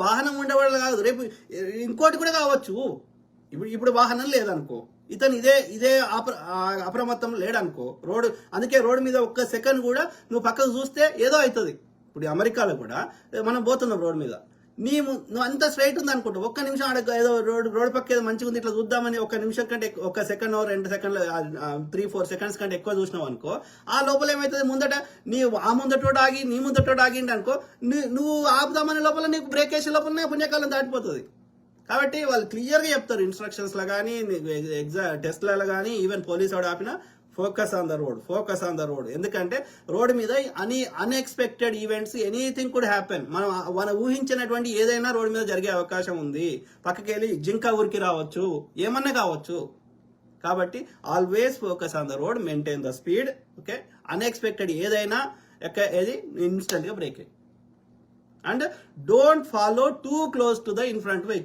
వాహనం ఉండేవాళ్ళు కాదు, రేపు ఇంకోటి కూడా కావచ్చు. ఇప్పుడు వాహనం లేదనుకో, ఇతను ఇదే అప్రమత్తం లేడనుకో, అందుకే రోడ్డు మీద ఒక్క సెకండ్ కూడా నువ్వు పక్కకు చూస్తే ఏదో అవుతుంది. ఇప్పుడు అమెరికాలో కూడా మనం పోతున్నాం రోడ్డు మీద, నువ్వు అంత స్ట్రైట్ ఉంది అనుకుంటావు, ఒక్క నిమిషం ఆడ ఏదో రోడ్ పక్క ఏదో మంచిగా ఉంది ఇట్లా చూద్దామని ఒక్క నిమిషం కంటే ఒక సెకండ్ 2 సెకండ్లు 3-4 సెకండ్స్ కంటే ఎక్కువ చూసినావు అనుకో, ఆ లోపల ఏమవుతుంది, ముందట ఆ ముందటోడు ఆగి నీ ముందటోడు ఆగిండి అనుకో, నువ్వు ఆపుదామనే లోపల నీకు బ్రేక్ వేసే లోపలనే పుణ్యకాలం దాటిపోతుంది. కాబట్టి వాళ్ళు క్లియర్గా చెప్తారు ఇన్స్ట్రక్షన్స్లో కానీ టెస్ట్లలో కానీ, ఈవెన్ పోలీస్ వాడు ఆపినా ఫోకస్ ఆన్ ద రోడ్. ఎందుకంటే రోడ్ మీద unexpected events, anything could happen. మనం ఊహించినటువంటి ఏదైనా రోడ్ మీద జరిగే అవకాశం ఉంది. పక్కకి వెళ్ళి జింక ఊరికి రావచ్చు, ఏమన్నా కావచ్చు. కాబట్టి always focus on the road, maintain the speed. Okay, unexpected ఏదైనా ఏది ఇన్స్టెంట్గా break. And don't follow two close to the in front vehicle.